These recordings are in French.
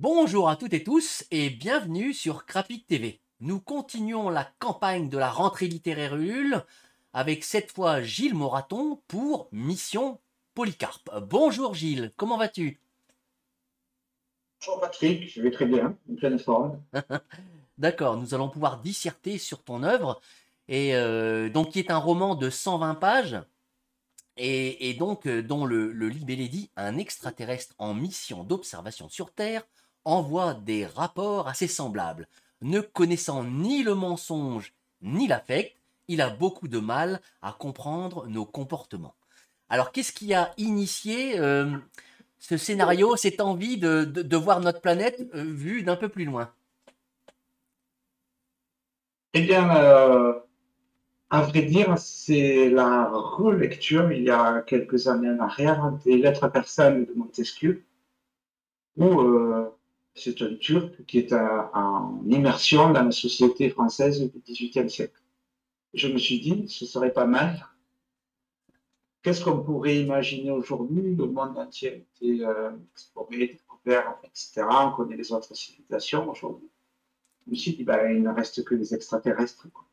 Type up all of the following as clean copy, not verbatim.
Bonjour à toutes et tous et bienvenue sur Crapic TV. Nous continuons la campagne de la rentrée littéraire Ulule avec cette fois Gilles Moraton pour Mission Polycarpe. Bonjour Gilles, comment vas-tu? Bonjour Patrick, je vais très bien, en pleine forme. D'accord, nous allons pouvoir disserter sur ton œuvre et donc qui est un roman de 120 pages et donc dont le libellé dit un extraterrestre en mission d'observation sur Terre envoie des rapports assez semblables. Ne connaissant ni le mensonge ni l'affect, il a beaucoup de mal à comprendre nos comportements. Alors qu'est-ce qui a initié ce scénario, cette envie de voir notre planète vue d'un peu plus loin? Eh bien, à vrai dire, c'est la relecture, il y a quelques années en arrière, des Lettres persanes de Montesquieu, où c'est un Turc qui est en immersion dans la société française du XVIIIe siècle. Je me suis dit, ce serait pas mal. Qu'est-ce qu'on pourrait imaginer aujourd'hui? Le monde entier a été exploré, découvert, etc. On connaît les autres civilisations aujourd'hui. Je me suis dit, ben, il ne reste que les extraterrestres, quoi.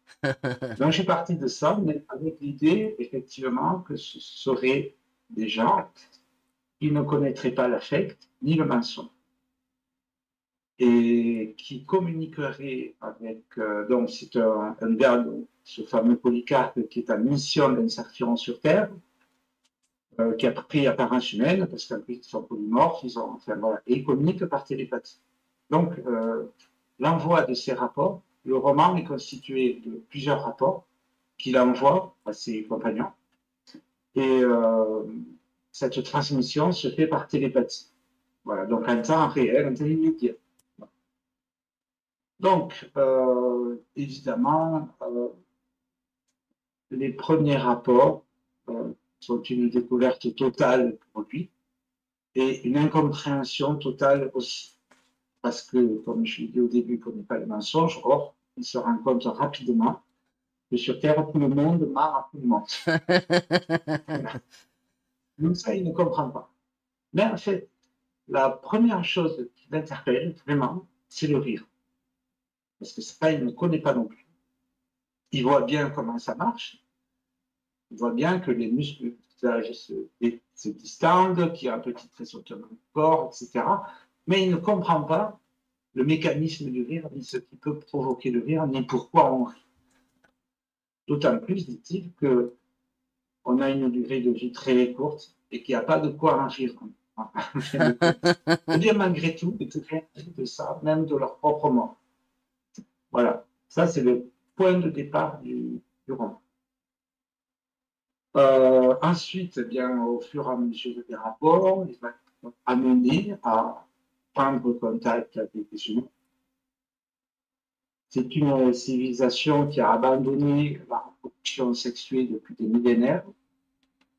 Donc, je suis parti de ça, mais avec l'idée, effectivement, que ce seraient des gens qui ne connaîtraient pas l'affect ni le mensonge et qui communiqueraient avec. Donc, c'est un gars, ce fameux Polycarpe, qui est en mission d'insertion sur Terre, qui a pris apparence humaine, parce qu'en plus, ils sont polymorphes, enfin, voilà, et ils communiquent par télépathie. Donc, l'envoi de ces rapports, le roman est constitué de plusieurs rapports qu'il envoie à ses compagnons. Et cette transmission se fait par télépathie. Voilà, donc en temps réel, en temps immédiat. Donc, évidemment, les premiers rapports sont une découverte totale pour lui et une incompréhension totale aussi. Parce que, comme je l'ai dit au début, il ne connaît pas le mensonge. Or, il se rend compte rapidement que sur Terre, tout le monde ment à tout le monde. Voilà. Donc ça, il ne comprend pas. Mais en fait, la première chose qui l'interpelle vraiment, c'est le rire. Parce que ça, il ne connaît pas non plus. Il voit bien comment ça marche. Il voit bien que les muscles du visage se distendent, qu'il y a un petit tressautement du corps, etc. Mais il ne comprend pas le mécanisme du rire, ni ce qui peut provoquer le rire, ni pourquoi on rit. D'autant plus, dit-il, qu'on a une durée de vie très courte et qu'il n'y a pas de quoi en rire. Bien malgré tout, ils se rient de ça, même de leur propre mort. Voilà, ça c'est le point de départ du roman. Ensuite, eh bien, au fur et à mesure des rapports, il va être amené à prendre contact avec les humains. C'est une civilisation qui a abandonné la reproduction sexuée depuis des millénaires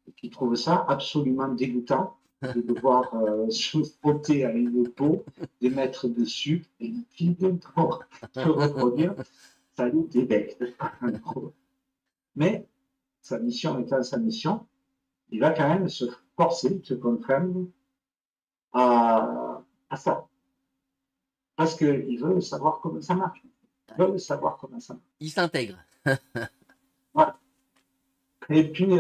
et qui trouve ça absolument dégoûtant de devoir se frotter à une peau, les mettre dessus et liquide pour se reproduire. Ça lui débecte. Mais sa mission étant sa mission, il va quand même se forcer, se contraindre à ça. Parce qu'il veut savoir comment ça marche. Il veut savoir comment ça marche. Il s'intègre. Voilà. Et puis,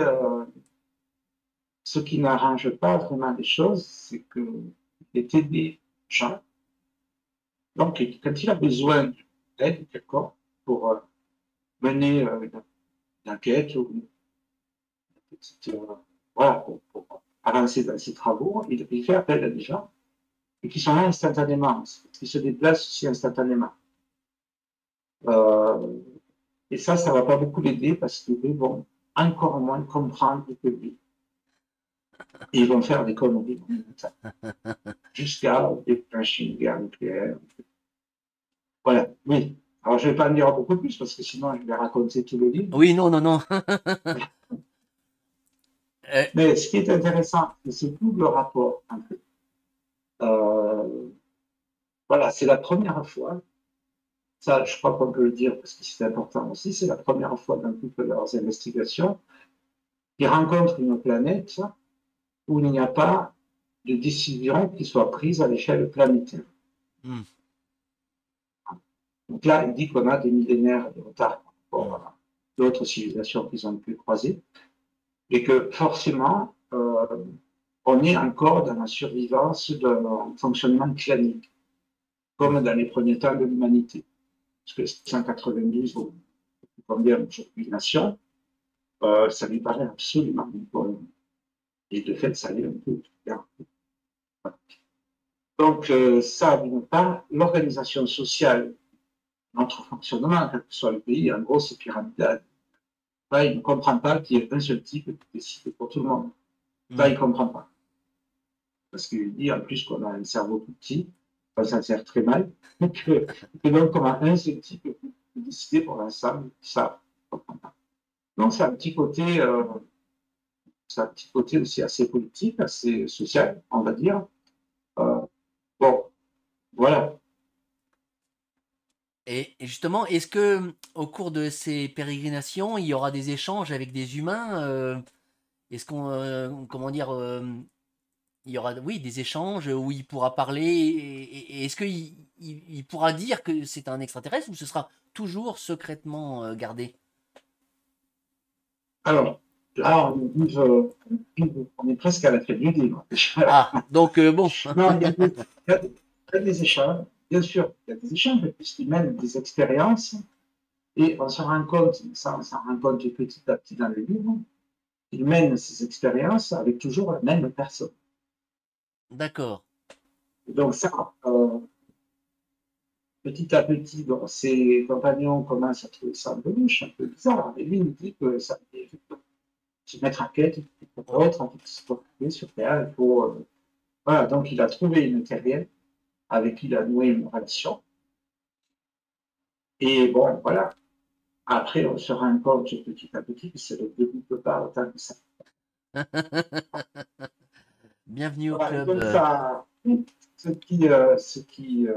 ce qui n'arrange pas vraiment les choses, c'est qu'il était des gens. Donc, quand il a besoin d'aide, d'accord, pour mener une enquête ou une petite, voilà, pour avancer dans ses travaux, il fait appel à des gens et qui sont là instantanément, qui se déplacent aussi instantanément. Euh, et ça ne va pas beaucoup l'aider parce qu'ils vont encore moins comprendre que lui. Et ils vont faire des conneries jusqu'à déclencher une guerre nucléaire. Voilà, oui. Alors, je ne vais pas en dire beaucoup plus parce que sinon, je vais raconter tout le livre. Oui, non, non, non. Mais ce qui est intéressant, c'est tout le rapport. En fait. Voilà, c'est la première fois, ça je crois qu'on peut le dire parce que c'est important aussi, c'est la première fois dans toutes leurs investigations qu'ils rencontrent une planète où il n'y a pas de décision qui soit prise à l'échelle planétaire. Hmm. Donc là, il dit qu'on a des millénaires de retard par rapport Hmm. à d'autres civilisations qu'ils ont pu croiser, et que forcément, on est encore dans la survivance d'un fonctionnement clanique, Hmm. comme dans les premiers temps de l'humanité. Parce que 192, combien aujourd'hui de nations, ça lui paraît absolument bon. Et de fait, ça l'est un peu. Donc, ça, d'une part, l'organisation sociale, notre fonctionnement, quel que soit le pays, en gros, c'est pyramidal. Là, il ne comprend pas qu'il y ait un seul type qui décide pour tout le monde. Ça, Hmm. il ne comprend pas. Parce qu'il dit en plus qu'on a un cerveau tout petit, enfin, ça sert très mal, que donc on a un seul type qui peut décider pour l'ensemble, ça, il ne comprend pas. Donc, c'est un petit côté aussi assez politique, assez social, on va dire. Euh, bon, voilà. Et justement, est-ce que au cours de ces pérégrinations, il y aura des échanges avec des humains est-ce qu'on, comment dire, il y aura, oui, des échanges où il pourra parler et est-ce qu'il pourra dire que c'est un extraterrestre ou ce sera toujours secrètement gardé? Alors, là, on est presque à la fin du livre. Ah, donc bon. Non, il y a des échanges, bien sûr, il y a des échanges, puisqu'ils mènent des expériences, et on se rend compte, ça, on s'en rend compte petit à petit dans le livre, ils mènent ces expériences avec toujours la même personne. D'accord. Donc ça, petit à petit, donc, ses compagnons commencent à trouver ça un peu louche, un peu bizarre, et lui il dit que ça se mettre à quête pour d'autres, en fait, se retrouver sur Terre, il faut... voilà, donc il a trouvé une terrienne avec qui il a noué une relation, et bon, voilà. Après, on se rend compte petit à petit que c'est le début de pas autant que ça. Bienvenue au Voilà, club. donc ça, ce qui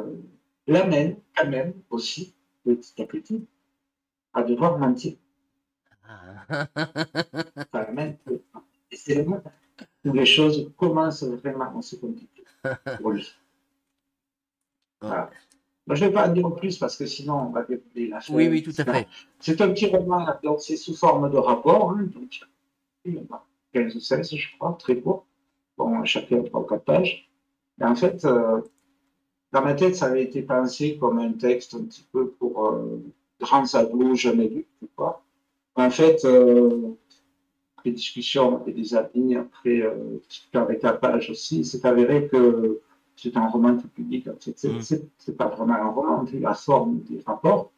l'amène quand même aussi, petit à petit, à devoir mentir. Ça l'amène, et c'est le moment où les choses commencent vraiment à se compliquer pour lui. Voilà. Moi, je ne vais pas en dire plus parce que sinon, on va dérouler la fin, Oui, oui, tout à etc. fait. C'est un petit roman, donc c'est sous forme de rapport, hein, donc il y en a 15 ou 16, je crois, très court. Bon, chacun 3 ou 4 pages. Et en fait, dans ma tête, ça avait été pensé comme un texte un petit peu pour grands ados, jeunes adultes, quoi. En fait, après discussion avec des amis, après avec la page aussi, c'est avéré que c'est un roman tout public. En fait, Hmm. c'est pas vraiment un roman, vu la forme des rapports,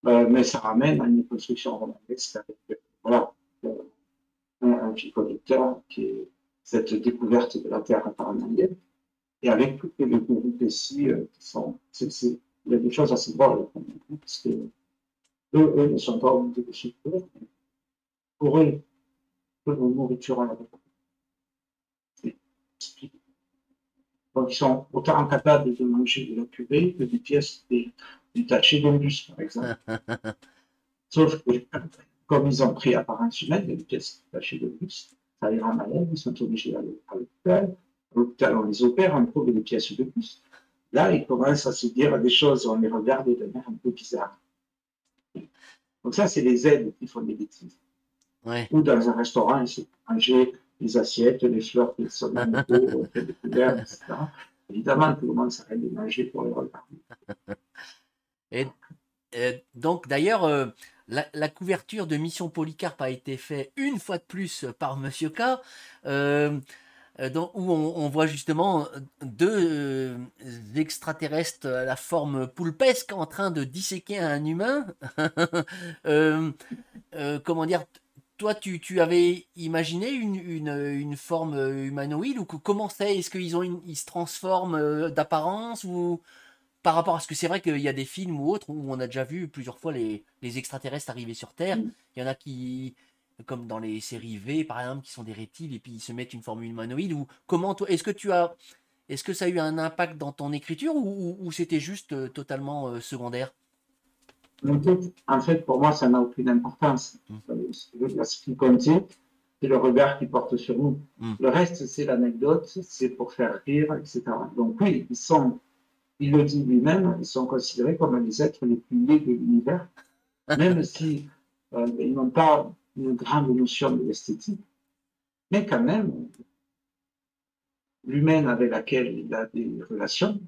mais ça ramène à une construction romanesque avec voilà, euh, un fil conducteur qui est cette découverte de la Terre par un alien, et avec toutes les péripéties qui sont. Il y a des choses assez drôles, parce que eux ne sont pas obligés de souffrir. Pour eux, la nourriture à la donc, ils sont autant incapables de manger de la purée que des pièces détachées d'un bus, par exemple. Sauf que, comme ils ont pris apparence humaine, des pièces détachées d'un bus, ça les rend malades, ils sont obligés d'aller à l'hôpital. À l'hôpital, on les opère, on trouve des pièces de bus. Là, ils commencent à se dire des choses, on les regarde de manière un peu bizarre. Donc ça, c'est les aides qui font des bêtises. Ouais. Ou dans un restaurant, ils se manger les assiettes, les fleurs qui sont dans le pot, les couverts, etc. Évidemment, tout le monde s'arrête de manger pour les regarder. Et donc d'ailleurs, la couverture de Mission Polycarpe a été faite une fois de plus par Monsieur K, euh, où on voit justement deux extraterrestres à la forme poulpesque en train de disséquer un humain. Euh, comment dire, toi tu avais imaginé une forme humanoïde ou comment c'est? Est-ce ils se transforment d'apparence ou par rapport à ce que c'est vrai qu'il y a des films ou autres où on a déjà vu plusieurs fois les extraterrestres arriver sur Terre. Il y en a qui, comme dans les séries V par exemple, qui sont des reptiles et puis ils se mettent une forme humanoïde. Ou comment toi, est-ce que ça a eu un impact dans ton écriture ou c'était juste totalement secondaire? En fait, pour moi, ça n'a aucune importance. Mm. Ce qui comptait, c'est le regard qu'ils portent sur nous. Mm. Le reste, c'est l'anecdote, c'est pour faire rire, etc. Donc oui, ils sont il le dit lui-même, ils sont considérés comme les êtres les plus laids de l'univers, même si ils n'ont pas une grande notion de l'esthétique, mais quand même, l'humaine avec laquelle il a des relations,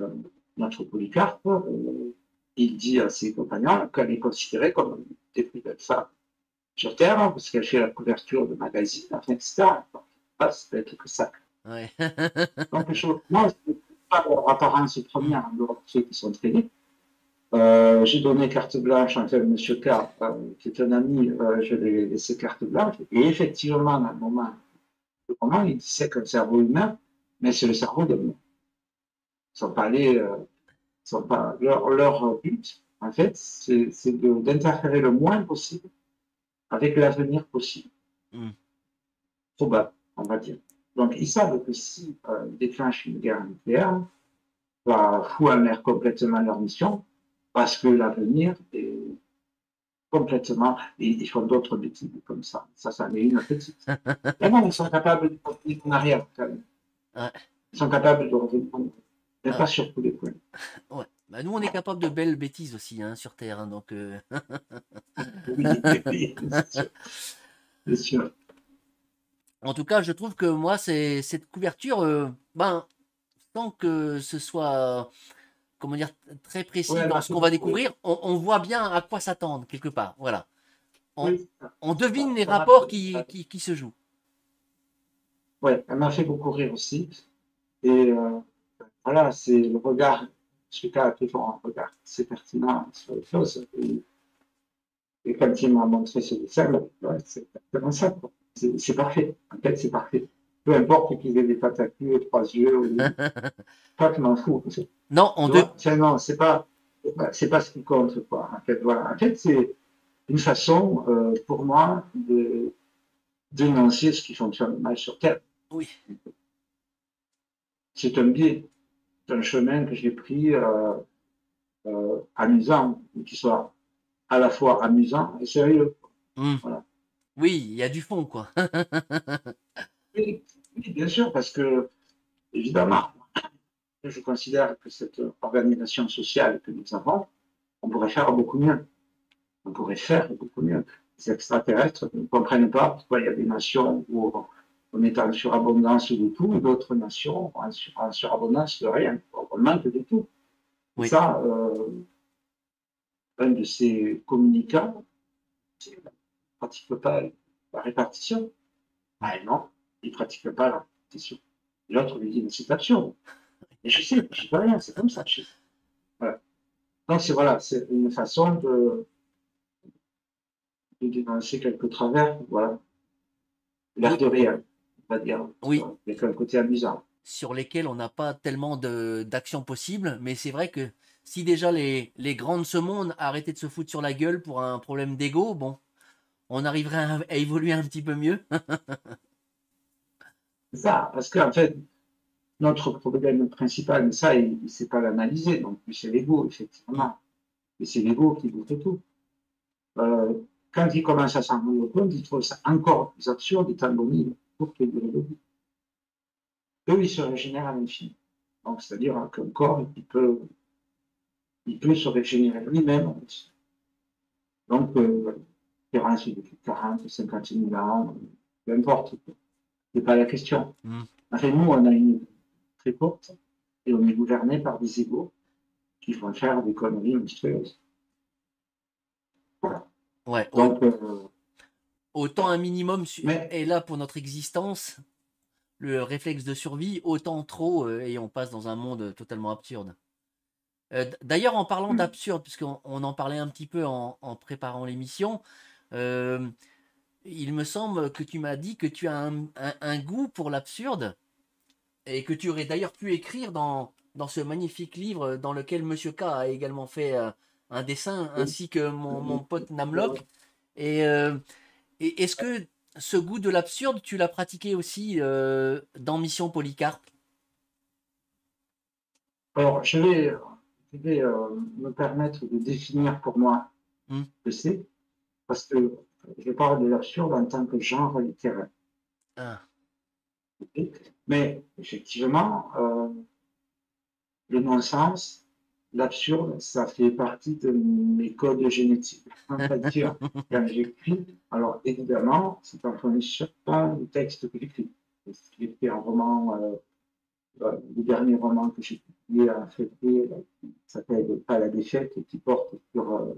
euh, notre Polycarpe, il dit à ses compagnons qu'elle est considérée comme une des plus belles femmes sur Terre, hein, parce qu'elle fait la couverture de magazines, enfin, etc. Ça peut être que ça. Ouais. Donc, moi, je ne trouve pas leur apparence Mm. première en dehors de ceux qui sont traînés. J'ai donné carte blanche, enfin, M. K, qui est un ami, je lui ai laissé carte blanche. Et effectivement, à un moment, il disait que le cerveau humain, mais c'est le cerveau de l'homme. Ils sont pas allés, sont pas, leur but, en fait, c'est d'interférer le moins possible avec l'avenir possible, Mm. probable, on va dire. Donc, ils savent que si déclenchent une guerre nucléaire, va foutre en l'air complètement leur mission, parce que l'avenir est complètement. Ils font d'autres bêtises comme ça. Ça en est une petite. Et non, ils sont capables de revenir en arrière, quand même. Ouais. Ils sont capables de revenir en arrière. Mais Ah, pas sur tous les points. ouais. Bah, nous, on est capable de belles bêtises aussi, hein, sur Terre, hein, donc. Oui, oui, c'est sûr. C'est sûr. En tout cas, je trouve que moi, c'est cette couverture, ben, sans que ce soit, comment dire, très Oui, précis elle dans m'a ce fait qu'on va beaucoup rire. découvrir, on voit bien à quoi s'attendre quelque part. Voilà. On, Oui, on devine les ça m'a rapports qui se jouent. ouais, elle m'a fait beaucoup rire aussi. Et voilà, c'est le regard. Ce cas a toujours un regard. C'est pertinent sur les choses. Et quand il m'a montré ce dessin, ouais, c'est exactement ça. C'est parfait. En fait, c'est parfait. Peu importe qu'ils aient des tentacules, trois yeux, ou pas, je m'en fous. Non, Tu vois, tiens, non, c'est pas ce qui compte, quoi. En fait, voilà. En fait, c'est une façon, pour moi, de dénoncer ce qui fonctionne mal sur Terre. oui, C'est un biais, c'est un chemin que j'ai pris amusant, qui soit à la fois amusant et sérieux. hmm, Voilà. oui, il y a du fond, quoi. Oui, oui, bien sûr, parce que, évidemment, je considère que cette organisation sociale que nous avons, on pourrait faire beaucoup mieux. On pourrait faire beaucoup mieux. Les extraterrestres ne comprennent pas pourquoi il y a des nations où on est en surabondance de tout et d'autres nations en surabondance de rien. On manque de tout. Et Oui, ça, un de ces communicants il ne pratique pas la répartition. hmm, Ah non, il ne pratique pas la répartition. Et l'autre lui dit, mais c'est absurde. Et je sais, je ne peux rien, c'est comme ça. Voilà. Donc, voilà, c'est une façon de dénoncer quelques travers, voilà, l'air oui, de rien, on va dire, oui, avec un côté amusant. sur lesquels on n'a pas tellement d'actions possibles, mais c'est vrai que si déjà les grands de ce monde arrêtaient de se foutre sur la gueule pour un problème d'ego, bon, on arriverait à évoluer un petit peu mieux. C'est ça, parce qu'en fait, notre problème principal, mais ça, il ne sait pas l'analyser, donc c'est l'ego, Hmm, effectivement. Et c'est l'ego qui bouffe tout. Euh, quand il commence à s'en rendre compte, il trouve ça encore plus absurde, étant donné pour que le vie. Eux, ils se régénèrent à l'infini. Donc, c'est-à-dire qu'un corps, il peut se régénérer lui-même. Donc, différence de 40, 50 000 ans, peu importe. Ce n'est pas la question. hmm. Enfin, nous, on a une vie très courte et on est gouverné par des égaux qui font faire des conneries monstrueuses. Voilà. Ouais, Donc, autant un minimum mais est là pour notre existence, le réflexe de survie, autant trop, et on passe dans un monde totalement absurde. D'ailleurs, en parlant d'absurde, puisqu'on en parlait un petit peu en préparant l'émission, euh, il me semble que tu m'as dit que tu as un goût pour l'absurde et que tu aurais d'ailleurs pu écrire dans ce magnifique livre dans lequel Monsieur K a également fait un dessin, ainsi que mon pote Namlock. Et, euh, et est-ce que ce goût de l'absurde, tu l'as pratiqué aussi dans Mission Polycarpe? alors, je vais me permettre de définir pour moi Hmm. ce que c'est, parce que je parle de l'absurde en tant que genre littéraire. Ah, Okay. Mais effectivement, mon sens, l'absurde, ça fait partie de mes codes génétiques. C'est-à-dire, quand j'écris, alors évidemment, c'est en fonction du texte que j'écris. J'ai écrit un roman, le dernier roman que j'ai publié en février, qui s'appelle Pas la défaite, et qui porte sur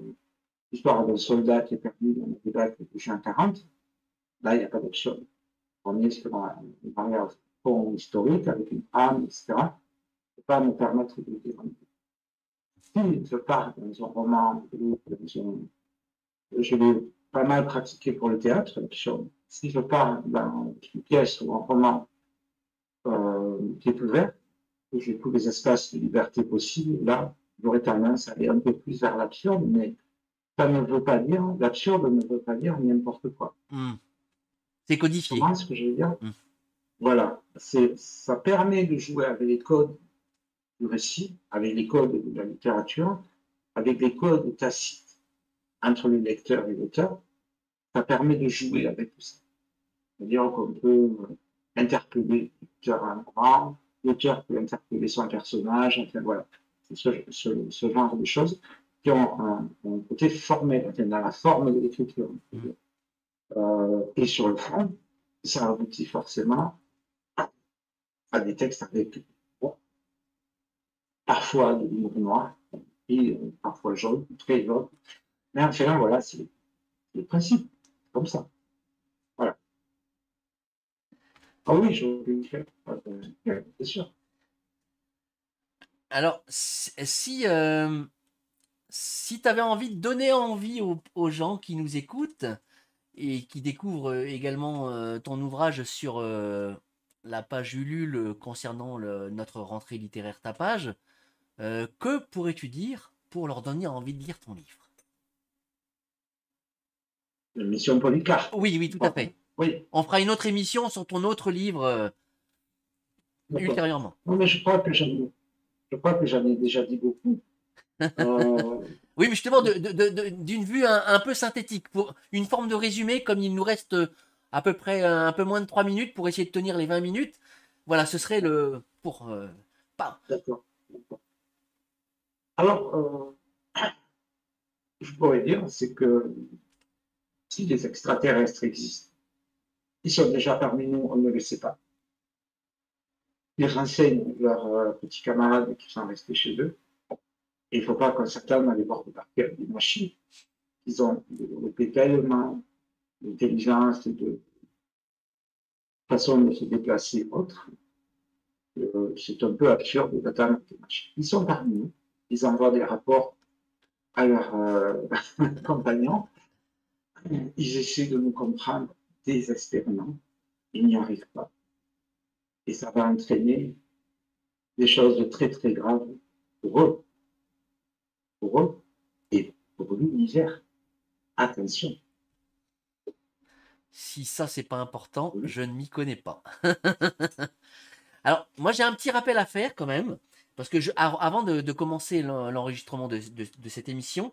l'histoire d'un soldat qui est perdu dans la débat de juin 40. Là, il n'y a pas d'absurde. On est sur un fond historique avec une âme, etc. Je ne peux pas me permettre de dire. Si je pars dans un roman, je l'ai pas mal pratiqué pour le théâtre, l'absurde. Si je pars dans une pièce ou un roman qui est ouvert, où j'ai tous les espaces de liberté possibles, là, j'aurais tendance à aller un peu plus vers l'absurde, mais ça ne veut pas dire, l'absurde ne veut pas dire n'importe quoi. C'est codifié. Comment ce que je veux dire? Voilà, ça permet de jouer avec les codes du récit, avec les codes de la littérature, avec les codes tacites entre le lecteur et l'auteur. Ça permet de jouer avec tout ça. C'est-à-dire qu'on peut interpeller l'auteur à un moment, l'auteur peut interpeller son personnage, enfin voilà. C'est ce genre de choses qui ont un côté formel, enfin, dans la forme de l'écriture. Et sur le fond, ça aboutit forcément à des textes avec parfois de l'humour noir, et parfois jaune, très jaune. Mais enfin, voilà, c'est le principe, comme ça. Voilà. Ah oui, je vais le faire, c'est sûr. Alors, si tu avais envie de donner envie aux gens qui nous écoutent et qui découvrent également ton ouvrage sur la page Ulule concernant notre rentrée littéraire tapage, que pourrais-tu dire pour leur donner envie de lire ton livre? Mission Polycarpe. Oui, tout à fait. Oui. On fera une autre émission sur ton autre livre ultérieurement. Non, mais je crois que j'en ai déjà dit beaucoup. Oui, mais justement, d'une vue un peu synthétique, pour une forme de résumé, comme il nous reste à peu près un peu moins de 3 minutes pour essayer de tenir les 20 minutes. Voilà, ce serait le... pour... pas. D'accord. Alors, je pourrais dire, c'est que si les extraterrestres existent, ils sont déjà parmi nous, on ne le sait pas. Ils renseignent leurs petits camarades qui sont restés chez eux. Et il ne faut pas qu'on s'attende à les voir débarquer avec des machines. Ils ont développé tellement d'intelligence et de façon de se déplacer autre. C'est un peu absurde d'attendre des machines. Ils sont parmi nous. Ils envoient des rapports à leurs compagnons. Ils essaient de nous comprendre désespérément. Ils n'y arrivent pas. Et ça va entraîner des choses de très, très graves pour eux. Pour eux et pour l'univers. Attention. Si ça, c'est pas important, je ne m'y connais pas. Alors, moi, j'ai un petit rappel à faire quand même. Parce que avant de commencer l'enregistrement de cette émission,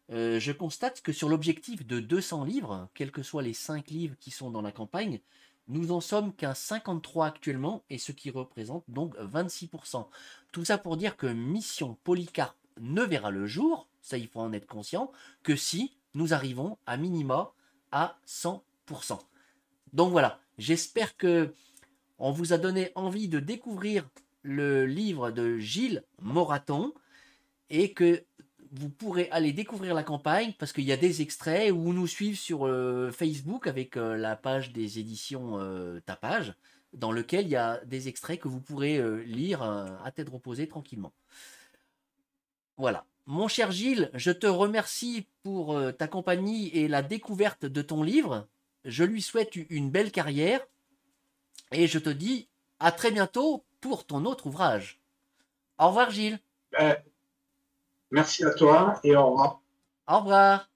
je constate que sur l'objectif de 200 livres, quels que soient les 5 livres qui sont dans la campagne, nous en sommes qu'à 53 actuellement, et ce qui représente donc 26%. Tout ça pour dire que Mission Polycarpe ne verra le jour, ça il faut en être conscient, que si nous arrivons à minima à 100%. Donc voilà, j'espère que on vous a donné envie de découvrir le livre de Gilles Moraton et que vous pourrez aller découvrir la campagne parce qu'il y a des extraits ou nous suivre sur Facebook avec la page des éditions Tapage dans lequel il y a des extraits que vous pourrez lire à tête reposée tranquillement. Voilà. Mon cher Gilles, je te remercie pour ta compagnie et la découverte de ton livre. Je lui souhaite une belle carrière et je te dis à très bientôt pour ton autre ouvrage. Au revoir Gilles. Merci à toi et au revoir. Au revoir.